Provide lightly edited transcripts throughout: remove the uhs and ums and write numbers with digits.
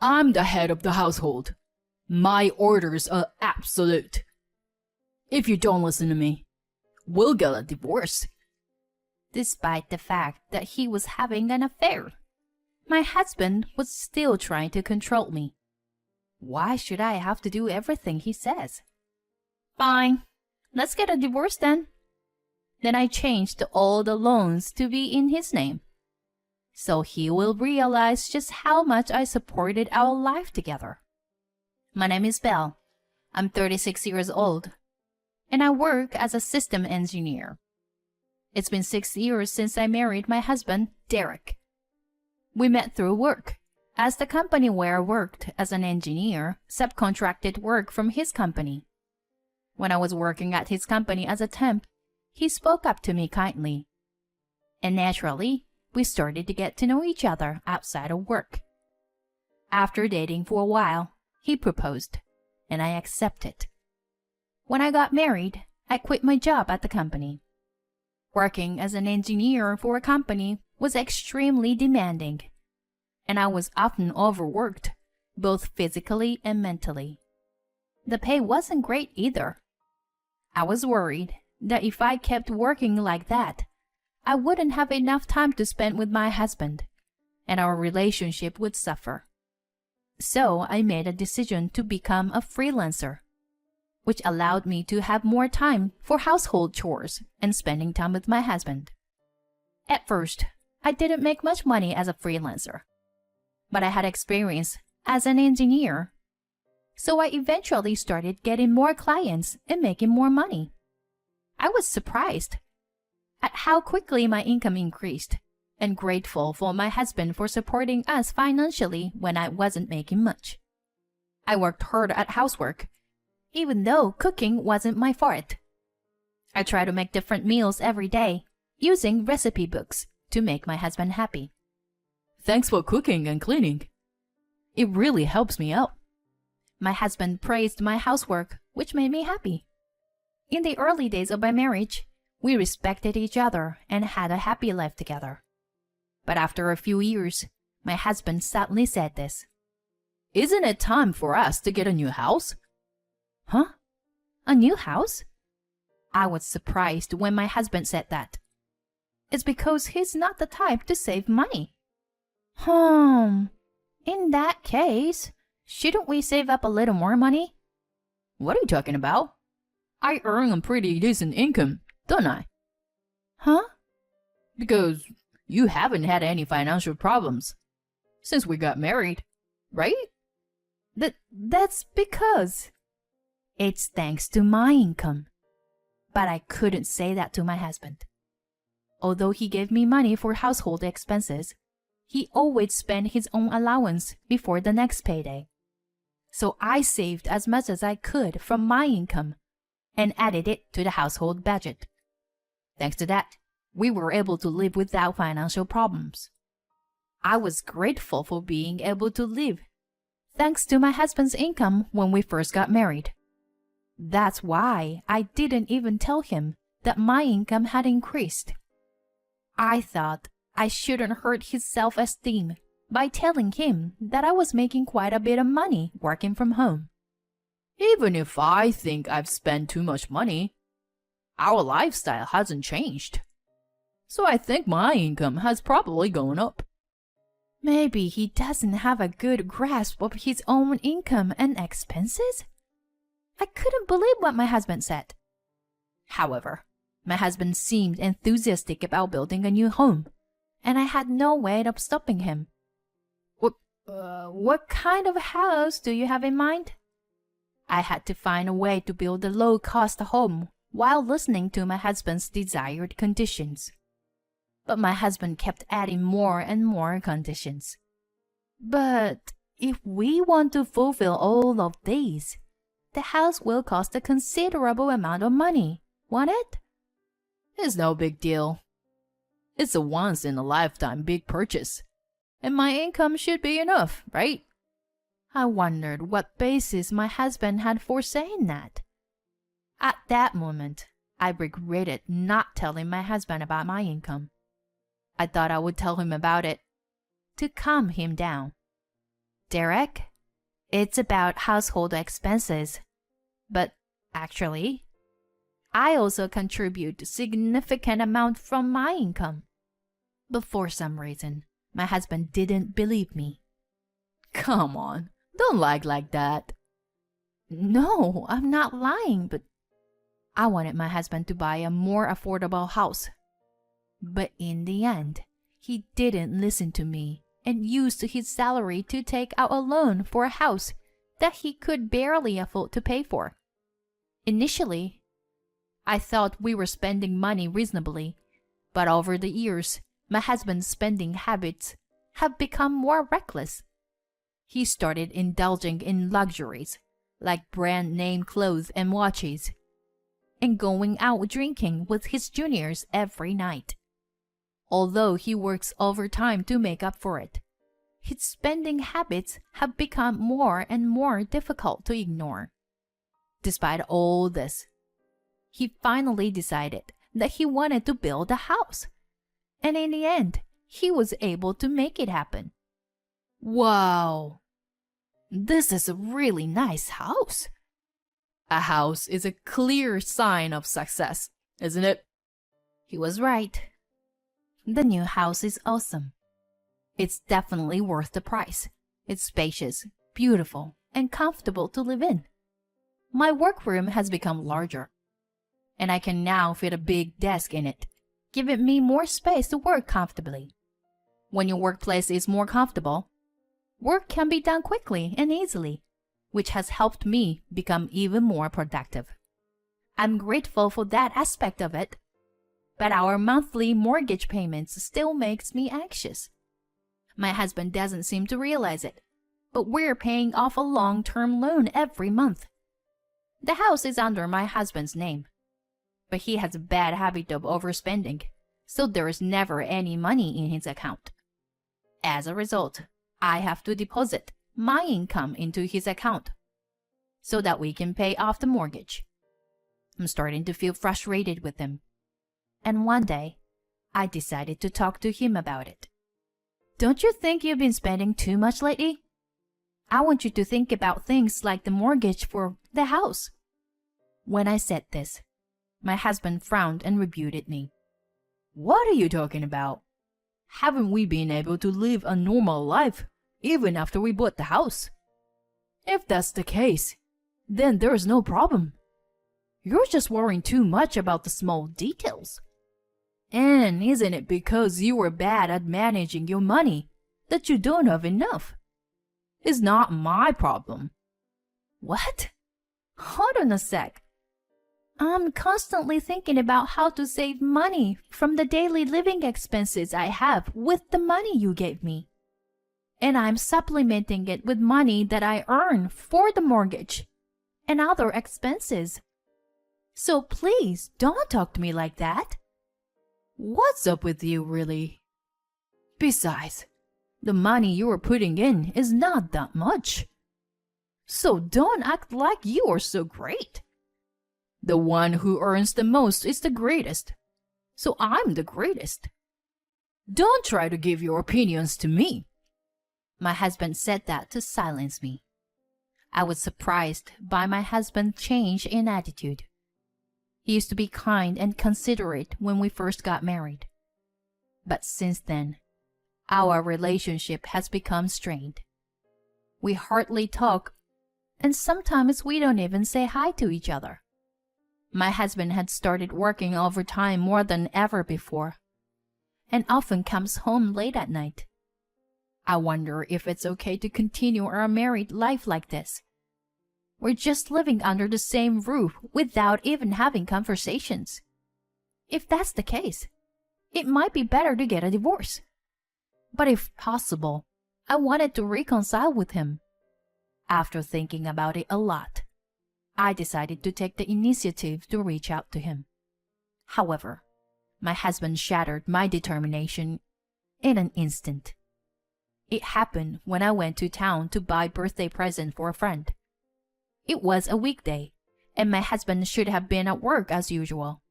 I'm the head of the household. My orders are absolute. If you don't listen to me, we'll get a divorce. Despite the fact that he was having an affair, my husband was still trying to control me. Why should I have to do everything he says? Fine, let's get a divorce then. Then I changed all the loans to be in his name, so he will realize just how much I supported our life together. My name is Belle. I'm 36 years old, and I work as a system engineer. It's been 6 years since I married my husband, Derek. We met through work, as the company where I worked as an engineer subcontracted work from his company. When I was working at his company as a temp, he spoke up to me kindly. And naturally, we started to get to know each other outside of work. After dating for a while, he proposed, and I accepted. When I got married, I quit my job at the company. Working as an engineer for a company was extremely demanding, and I was often overworked, both physically and mentally. The pay wasn't great either. I was worried that if I kept working like that, I wouldn't have enough time to spend with my husband, and our relationship would suffer. So I made a decision to become a freelancer, which allowed me to have more time for household chores and spending time with my husband. At first, I didn't make much money as a freelancer, but I had experience as an engineer, so I eventually started getting more clients and making more money. I was surprised at how quickly my income increased, and grateful for my husband for supporting us financially when I wasn't making much. I worked hard at housework, even though cooking wasn't my forte. I try to make different meals every day, using recipe books to make my husband happy. Thanks for cooking and cleaning. It really helps me out. My husband praised my housework, which made me happy. In the early days of my marriage, we respected each other and had a happy life together. But after a few years, my husband suddenly said this. Isn't it time for us to get a new house? Huh? A new house? I was surprised when my husband said that. It's because he's not the type to save money. In that case, shouldn't we save up a little more money? What are you talking about? I earn a pretty decent income, don't I? Huh? Because you haven't had any financial problems since we got married, right? That's because it's thanks to my income. But I couldn't say that to my husband. Although he gave me money for household expenses, he always spent his own allowance before the next payday. So I saved as much as I could from my income and added it to the household budget. Thanks to that, we were able to live without financial problems. I was grateful for being able to live thanks to my husband's income when we first got married. That's why I didn't even tell him that my income had increased. I thought I shouldn't hurt his self-esteem by telling him that I was making quite a bit of money working from home. Even if I think I've spent too much money, our lifestyle hasn't changed. So I think my income has probably gone up. Maybe he doesn't have a good grasp of his own income and expenses? I couldn't believe what my husband said. However, my husband seemed enthusiastic about building a new home, and I had no way of stopping him. What kind of house do you have in mind? I had to find a way to build a low-cost home while listening to my husband's desired conditions. But my husband kept adding more and more conditions. But if we want to fulfill all of these, the house will cost a considerable amount of money, won't it? It's no big deal. It's a once-in-a-lifetime big purchase, and my income should be enough, right? I wondered what basis my husband had for saying that. At that moment, I regretted not telling my husband about my income. I thought I would tell him about it to calm him down. Derek, it's about household expenses. But actually, I also contribute a significant amount from my income. But for some reason, my husband didn't believe me. Come on, don't lie like that. No, I'm not lying, but I wanted my husband to buy a more affordable house. But in the end, he didn't listen to me and used his salary to take out a loan for a house that he could barely afford to pay for. Initially, I thought we were spending money reasonably, but over the years, my husband's spending habits have become more reckless. He started indulging in luxuries, like brand name clothes and watches, and going out drinking with his juniors every night. Although he works overtime to make up for it, his spending habits have become more and more difficult to ignore. Despite all this, he finally decided that he wanted to build a house. And in the end, he was able to make it happen. Wow, this is a really nice house. A house is a clear sign of success, isn't it? He was right. The new house is awesome. It's definitely worth the price. It's spacious, beautiful, and comfortable to live in. My workroom has become larger, and I can now fit a big desk in it, giving me more space to work comfortably. When your workplace is more comfortable, work can be done quickly and easily, which has helped me become even more productive. I'm grateful for that aspect of it, but our monthly mortgage payments still makes me anxious. My husband doesn't seem to realize it, but we're paying off a long-term loan every month. The house is under my husband's name, but he has a bad habit of overspending, so there is never any money in his account. As a result, I have to deposit my income into his account so that we can pay off the mortgage. I'm starting to feel frustrated with him, and one day, I decided to talk to him about it. Don't you think you've been spending too much lately? I want you to think about things like the mortgage for the house. When I said this, my husband frowned and rebuked me. What are you talking about? Haven't we been able to live a normal life even after we bought the house? If that's the case, then there's no problem. You're just worrying too much about the small details. And isn't it because you were bad at managing your money that you don't have enough? It's not my problem. What? Hold on a sec. I'm constantly thinking about how to save money from the daily living expenses I have with the money you gave me. And I'm supplementing it with money that I earn for the mortgage and other expenses. So please don't talk to me like that. What's up with you, really? Besides, the money you are putting in is not that much. So don't act like you are so great. The one who earns the most is the greatest. So I'm the greatest. Don't try to give your opinions to me. My husband said that to silence me. I was surprised by my husband's change in attitude. He used to be kind and considerate when we first got married. But since then, our relationship has become strained. We hardly talk, and sometimes we don't even say hi to each other. My husband had started working overtime more than ever before, and often comes home late at night. I wonder if it's okay to continue our married life like this. We're just living under the same roof without even having conversations. If that's the case, it might be better to get a divorce. But if possible, I wanted to reconcile with him. After thinking about it a lot, I decided to take the initiative to reach out to him. However, my husband shattered my determination in an instant. It happened when I went to town to buy a birthday present for a friend. It was a weekday, and my husband should have been at work as usual.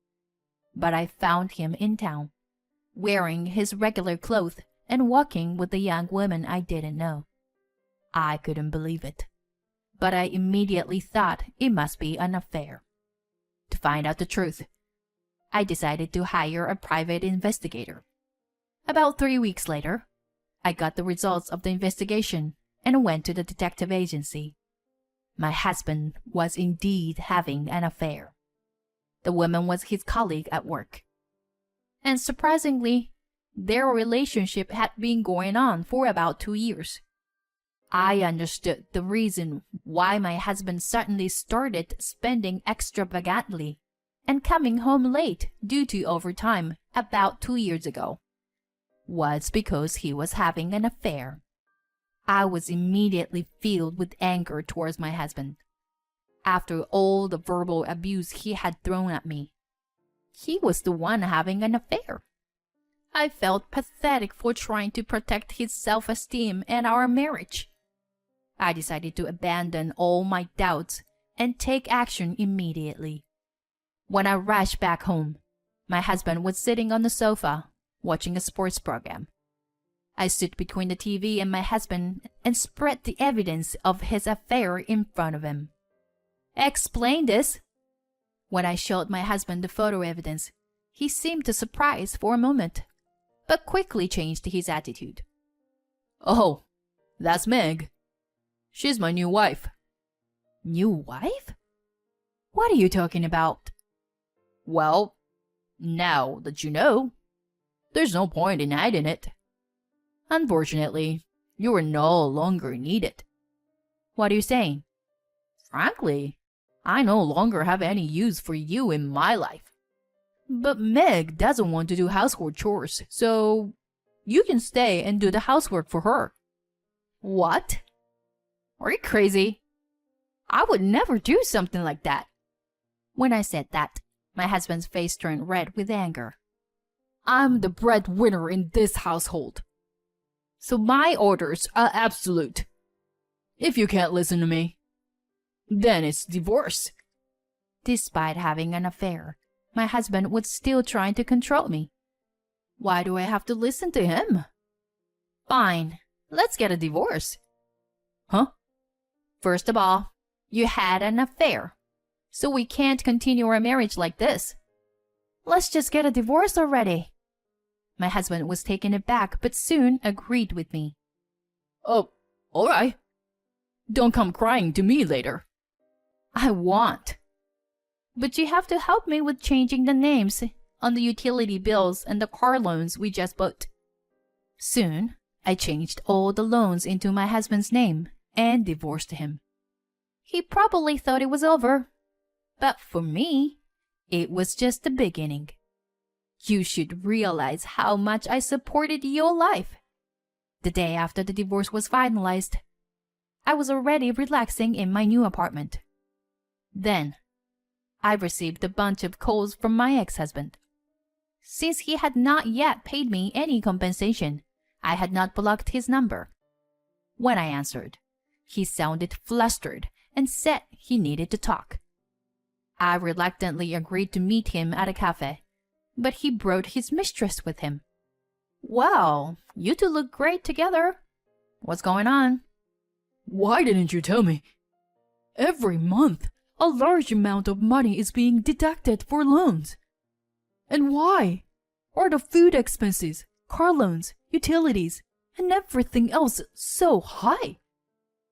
But I found him in town, wearing his regular clothes and walking with a young woman I didn't know. I couldn't believe it, but I immediately thought it must be an affair. To find out the truth, I decided to hire a private investigator. About 3 weeks later, I got the results of the investigation and went to the detective agency. My husband was indeed having an affair. The woman was his colleague at work. And surprisingly, their relationship had been going on for about 2 years. I understood the reason why my husband suddenly started spending extravagantly and coming home late due to overtime about 2 years ago was because he was having an affair. I was immediately filled with anger towards my husband. After all the verbal abuse he had thrown at me, he was the one having an affair. I felt pathetic for trying to protect his self-esteem and our marriage. I decided to abandon all my doubts and take action immediately. When I rushed back home, my husband was sitting on the sofa watching a sports program. I stood between the TV and my husband and spread the evidence of his affair in front of him. "Explain this." When I showed my husband the photo evidence, he seemed surprised for a moment, but quickly changed his attitude. "Oh, that's Meg. She's my new wife." "New wife? What are you talking about?" "Well, now that you know, there's no point in hiding it. Unfortunately, you are no longer needed." "What are you saying?" "Frankly, I no longer have any use for you in my life. But Meg doesn't want to do household chores, so you can stay and do the housework for her." "What? Are you crazy? I would never do something like that." When I said that, my husband's face turned red with anger. "I'm the breadwinner in this household, so my orders are absolute. If you can't listen to me, then it's divorce." Despite having an affair, my husband was still trying to control me. Why do I have to listen to him? "Fine, let's get a divorce." "Huh?" "First of all, you had an affair, so we can't continue our marriage like this. Let's just get a divorce already." My husband was taken aback but soon agreed with me. "Oh, all right. Don't come crying to me later." "I won't. But you have to help me with changing the names on the utility bills and the car loans we just bought." Soon, I changed all the loans into my husband's name and divorced him. He probably thought it was over, but for me, it was just the beginning. You should realize how much I supported your life. The day after the divorce was finalized, I was already relaxing in my new apartment. Then, I received a bunch of calls from my ex-husband. Since he had not yet paid me any compensation, I had not blocked his number. When I answered, he sounded flustered and said he needed to talk. I reluctantly agreed to meet him at a cafe, but he brought his mistress with him. "Well, you two look great together. What's going on?" "Why didn't you tell me? Every month, a large amount of money is being deducted for loans. And why are the food expenses, car loans, utilities, and everything else so high?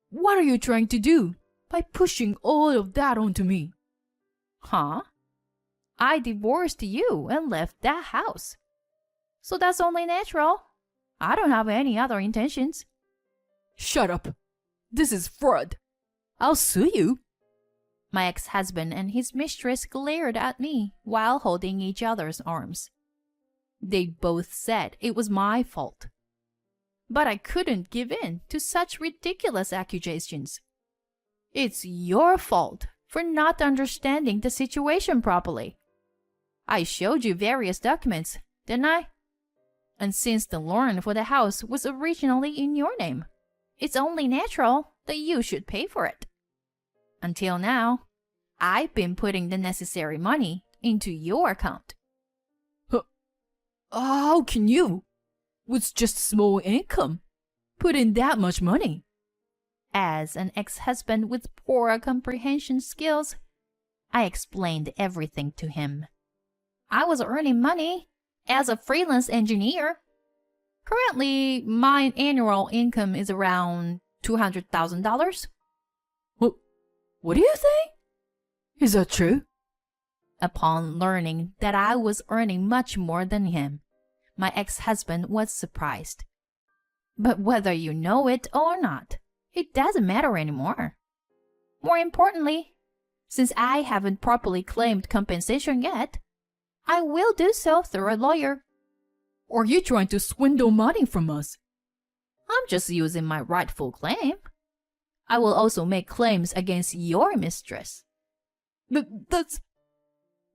What are you trying to do by pushing all of that onto me?" "Huh? I divorced you and left that house. So that's only natural. I don't have any other intentions." "Shut up. This is fraud. I'll sue you." My ex-husband and his mistress glared at me while holding each other's arms. They both said it was my fault. But I couldn't give in to such ridiculous accusations. "It's your fault for not understanding the situation properly. I showed you various documents, didn't I? And since the loan for the house was originally in your name, it's only natural that you should pay for it. Until now, I've been putting the necessary money into your account." How can you, with just small income, put in that much money? As an ex-husband with poor comprehension skills, I explained everything to him. I was earning money as a freelance engineer. Currently, my annual income is around $200,000. What do you think? Is that true? Upon learning that I was earning much more than him, my ex-husband was surprised. But whether you know it or not, it doesn't matter anymore. More importantly, since I haven't properly claimed compensation yet, I will do so through a lawyer. Are you trying to swindle money from us? I'm just using my rightful claim. I will also make claims against your mistress. That's...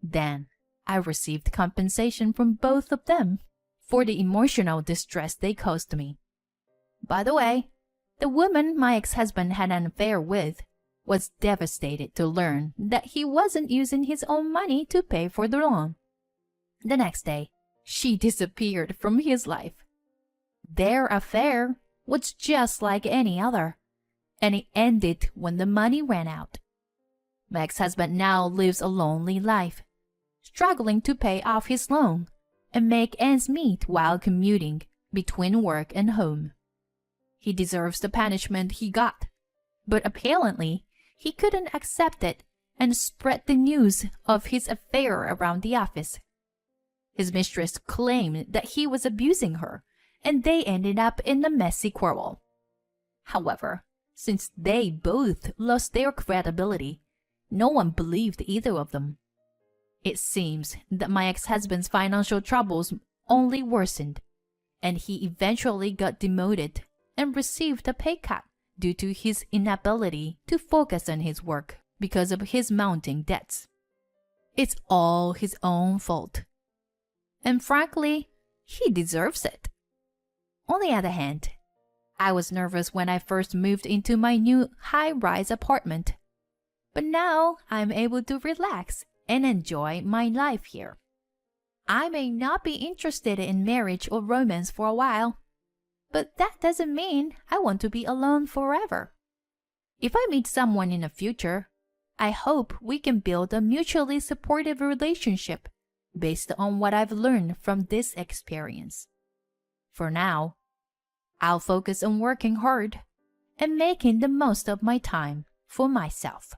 Then I received compensation from both of them for the emotional distress they caused me. By the way, the woman my ex-husband had an affair with was devastated to learn that he wasn't using his own money to pay for the loan. The next day, she disappeared from his life. Their affair was just like any other, and it ended when the money ran out. My ex-husband now lives a lonely life, struggling to pay off his loan and make ends meet while commuting between work and home. He deserves the punishment he got, but apparently he couldn't accept it and spread the news of his affair around the office. His mistress claimed that he was abusing her, and they ended up in a messy quarrel. However, since they both lost their credibility, no one believed either of them. It seems that my ex-husband's financial troubles only worsened, and he eventually got demoted and received a pay cut due to his inability to focus on his work because of his mounting debts. It's all his own fault. And frankly, he deserves it. On the other hand, I was nervous when I first moved into my new high-rise apartment. But now I'm able to relax and enjoy my life here. I may not be interested in marriage or romance for a while, but that doesn't mean I want to be alone forever. If I meet someone in the future, I hope we can build a mutually supportive relationship based on what I've learned from this experience. For now, I'll focus on working hard and making the most of my time for myself.